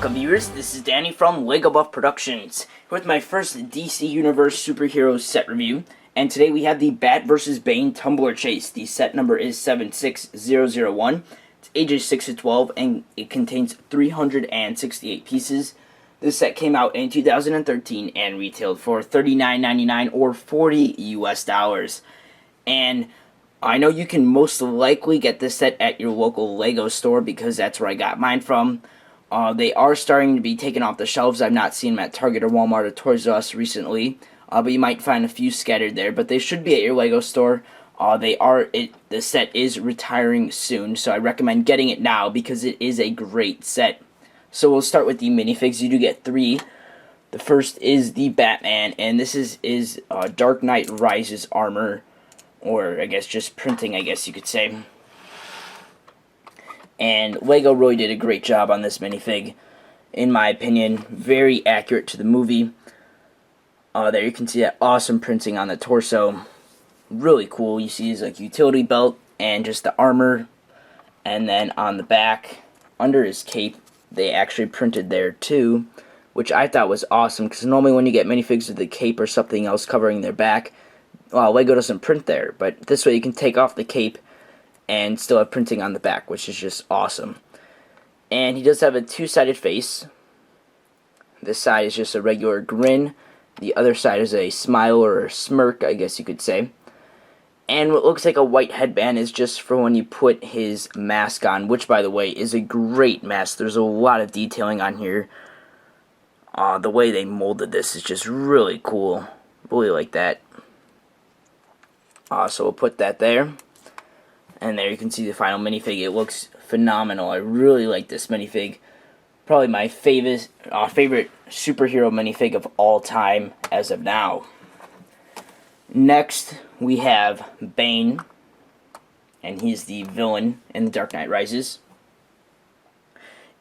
welcome viewers, this is Danny from Lego Buff Productions, here with my first DC Universe Superheroes set review, and today we have the Bat vs. Bane Tumbler Chase. The set number is 76001, it's ages 6 to 12, and it contains 368 pieces. This set came out in 2013 and retailed for $39.99 or $40 US. And I know you can most likely get this set at your local Lego store because that's where I got mine from. They are starting to be taken off the shelves. I've not seen them at Target or Walmart or Toys R Us recently, but you might find a few scattered there. But they should be at your Lego store. The set is retiring soon, so I recommend getting it now because it is a great set. So we'll start with the minifigs. You do get 3. The first is the Batman, and this is Dark Knight Rises armor, or I guess just printing, I guess you could say. And Lego really did a great job on this minifig, in my opinion. Very accurate to the movie. There you can see that awesome printing on the torso. Really cool. You see his like utility belt and just the armor. And then on the back, under his cape, they actually printed there too, which I thought was awesome, because normally when you get minifigs with the cape or something else covering their back, Lego doesn't print there. But this way you can take off the cape and still have printing on the back, which is just awesome. And he does have a two-sided face. This side is just a regular grin. The other side is a smile or a smirk, I guess you could say. And what looks like a white headband is just for when you put his mask on, which, by the way, is a great mask. There's a lot of detailing on here. The way they molded this is just really cool. Really like that. So we'll put that there. And there you can see the final minifig. It looks phenomenal. I really like this minifig. Probably my favorite superhero minifig of all time as of now. Next, we have Bane. And he's the villain in The Dark Knight Rises.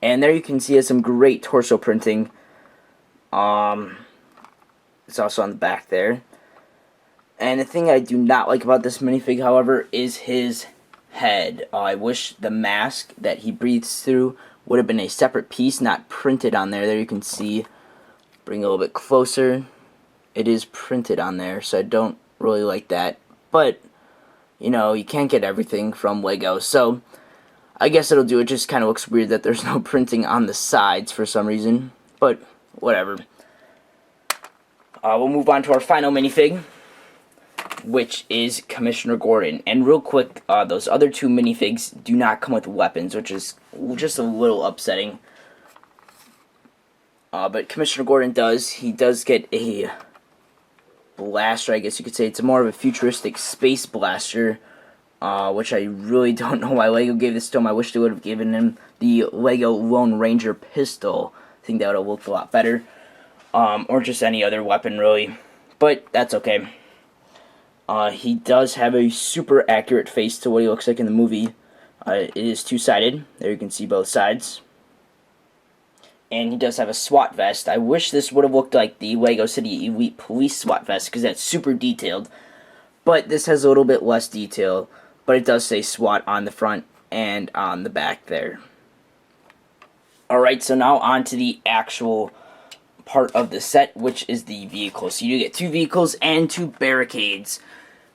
And there you can see some great torso printing. It's also on the back there. And the thing I do not like about this minifig, however, is his head. I wish the mask that he breathes through would have been a separate piece, not printed on there. There you can see, bring it a little bit closer, it is printed on there, so I don't really like that. But, you know, you can't get everything from Lego, so I guess it'll do. It just kind of looks weird that there's no printing on the sides for some reason, but whatever. We'll move on to our final minifig, which is Commissioner Gordon. And real quick, those other 2 minifigs do not come with weapons, which is just a little upsetting. But Commissioner Gordon does. He does get a blaster, I guess you could say. It's more of a futuristic space blaster, which I really don't know why Lego gave this to him. I wish they would have given him the Lego Lone Ranger pistol. I think that would have looked a lot better. Or just any other weapon, really. But that's okay. He does have a super accurate face to what he looks like in the movie. It is two-sided. There you can see both sides. And he does have a SWAT vest. I wish this would have looked like the Lego City Elite Police SWAT vest, because that's super detailed. But this has a little bit less detail. But it does say SWAT on the front and on the back there. Alright, so now on to the actual part of the set, which is the vehicles. So you do get 2 vehicles and 2 barricades.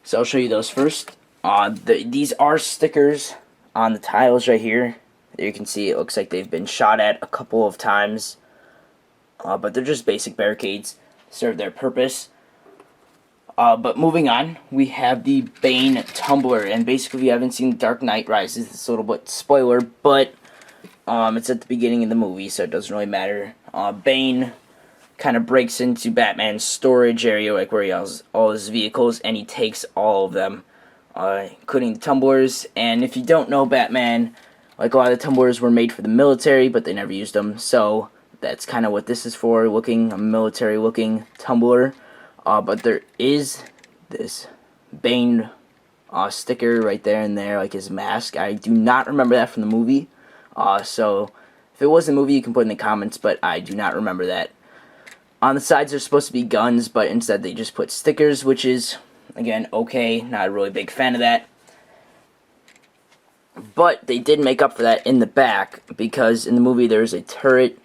So I'll show you those first. These are stickers on the tiles right here. There you can see it looks like they've been shot at a couple of times. But they're just basic barricades. Serve their purpose. But moving on, we have the Bane Tumbler. And basically, if you haven't seen Dark Knight Rises, it's a little bit spoiler, but it's at the beginning of the movie, so it doesn't really matter. Bane kind of breaks into Batman's storage area, like where he has all his vehicles, and he takes all of them, including the tumblers. And if you don't know Batman, like a lot of the tumblers were made for the military, but they never used them, so that's kind of what this is for, a military-looking tumbler. But there is this Bane sticker right there and there, like his mask. I do not remember that from the movie, so if it was a movie, you can put in the comments, but I do not remember that. On the sides, they're supposed to be guns, but instead they just put stickers, which is, again, okay. Not a really big fan of that. But they did make up for that in the back, because in the movie there's a turret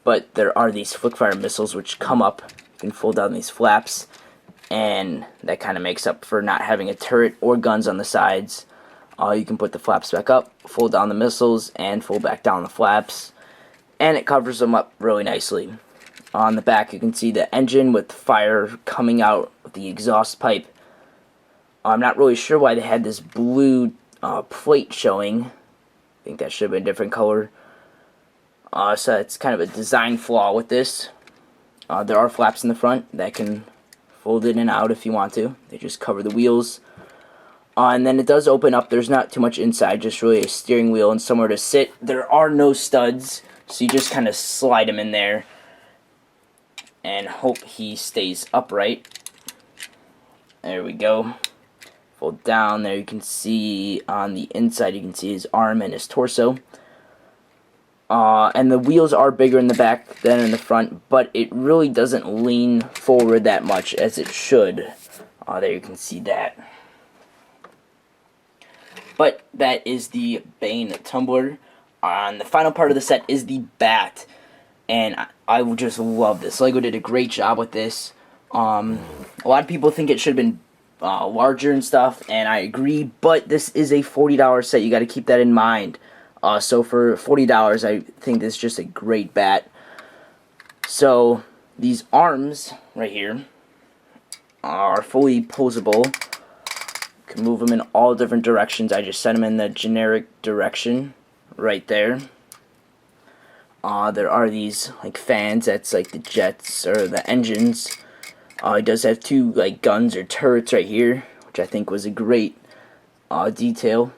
But there are these flick-fire missiles which come up. You can fold down these flaps, and that kind of makes up for not having a turret or guns on the sides. You can put the flaps back up, fold down the missiles, and fold back down the flaps, and it covers them up really nicely. On the back you can see the engine with fire coming out with the exhaust pipe. I'm not really sure why they had this blue plate showing. I think that should have been a different color. So it's kind of a design flaw with this. There are flaps in the front that can fold in and out if you want to. They just cover the wheels. And then it does open up. There's not too much inside, just really a steering wheel and somewhere to sit. There are no studs, so you just kind of slide him in there and hope he stays upright. There we go. Fold down. There you can see on the inside, you can see his arm and his torso. And the wheels are bigger in the back than in the front, but it really doesn't lean forward that much as it should. There you can see that. But that is the Bane Tumbler. And the final part of the set is the bat. And I would just love this. LEGO did a great job with this. A lot of people think it should have been larger and stuff, and I agree. But this is a $40 set. You got to keep that in mind. So for $40, I think this is just a great bat. So these arms right here are fully posable. Can move them in all different directions. I just set them in the generic direction right there. There are these like fans. That's like the jets or the engines. It does have two like guns or turrets right here, which I think was a great detail.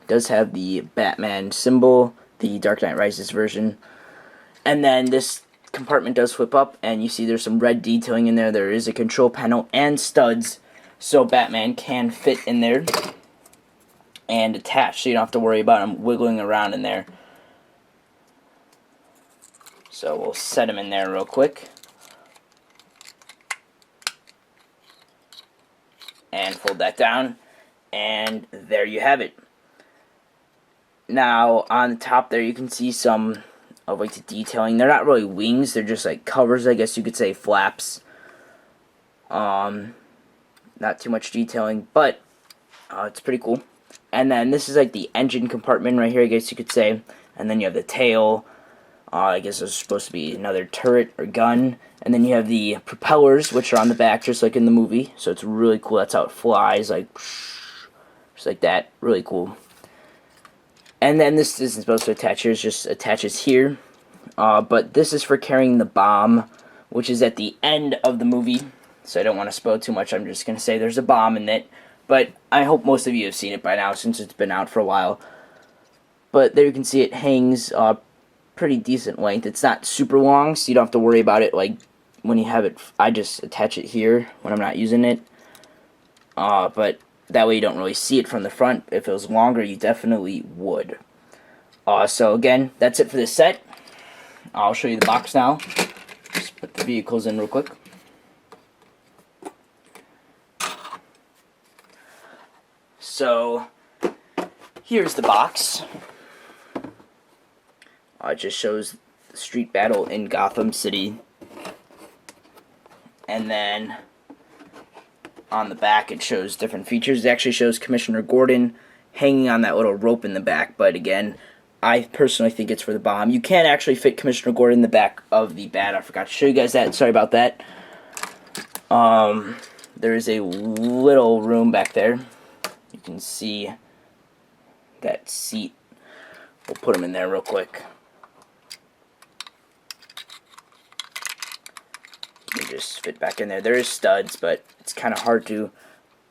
It does have the Batman symbol, the Dark Knight Rises version, and then this compartment does flip up, and you see there's some red detailing in there. There is a control panel and studs, so Batman can fit in there and attach, so you don't have to worry about him wiggling around in there. So we'll set him in there real quick. And fold that down. And there you have it. Now on the top there you can see some of like the detailing. They're not really wings, they're just like covers, I guess you could say, flaps. Not too much detailing, but it's pretty cool. And then this is like the engine compartment right here, I guess you could say. And then you have the tail. I guess there's supposed to be another turret or gun. And then you have the propellers, which are on the back, just like in the movie. So it's really cool. That's how it flies, like just like that. Really cool. And then this isn't supposed to attach here. It just attaches here. But this is for carrying the bomb, which is at the end of the movie. So I don't want to spoil too much. I'm just going to say there's a bomb in it. But I hope most of you have seen it by now, since it's been out for a while. But there you can see it hangs pretty decent length. It's not super long, so you don't have to worry about it. Like when you have it, I just attach it here when I'm not using it. But that way you don't really see it from the front. If it was longer, you definitely would. So again, that's it for this set. I'll show you the box now. Just put the vehicles in real quick. So here's the box. It just shows the street battle in Gotham City. And then on the back it shows different features. It actually shows Commissioner Gordon hanging on that little rope in the back. But again, I personally think it's for the bomb. You can actually fit Commissioner Gordon in the back of the bat. I forgot to show you guys that. Sorry about that. There is a little room back there. You can see that seat. We'll put them in there real quick. You just fit back in there. There is studs, but it's kind of hard to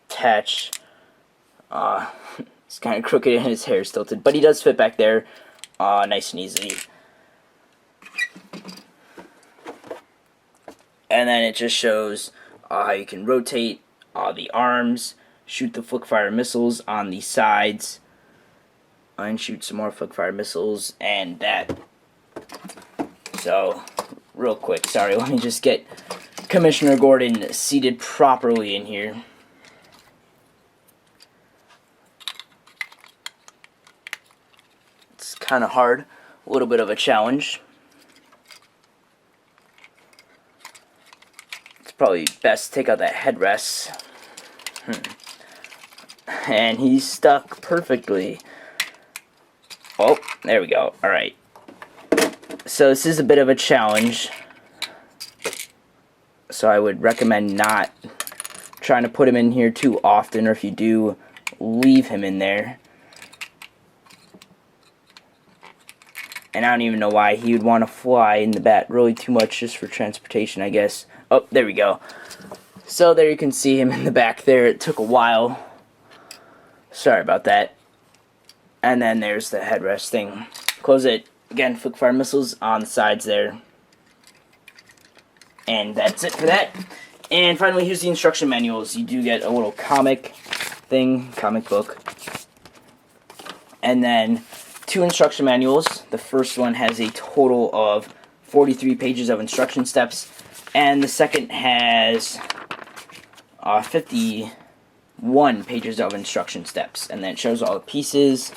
attach. It's kind of crooked and his hair is tilted, but he does fit back there nice and easily. And then it just shows how you can rotate the arms, shoot the flick-fire missiles on the sides, and shoot some more flick-fire missiles, and that. So, real quick, sorry, let me just get Commissioner Gordon seated properly in here. It's kind of hard, a little bit of a challenge. probably best take out that headrest. And he's stuck perfectly. Oh, there we go. Alright. So this is a bit of a challenge. So I would recommend not trying to put him in here too often, or if you do, leave him in there. And I don't even know why he would want to fly in the bat really too much, just for transportation, I guess. Oh, there we go. So there you can see him in the back there. It took a while. Sorry about that. And then there's the headrest thing. Close it. Again, flick fire missiles on the sides there. And that's it for that. And finally, here's the instruction manuals. You do get a little comic book. And then 2 instruction manuals. The first one has a total of 43 pages of instruction steps. And the second has 51 pages of instruction steps. And then it shows all the pieces,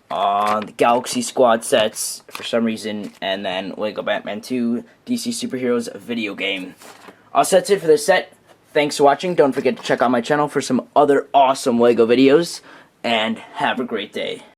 the Galaxy Squad sets, for some reason, and then Lego Batman 2 DC Superheroes video game. So that's it for this set. Thanks for watching. Don't forget to check out my channel for some other awesome Lego videos. And have a great day.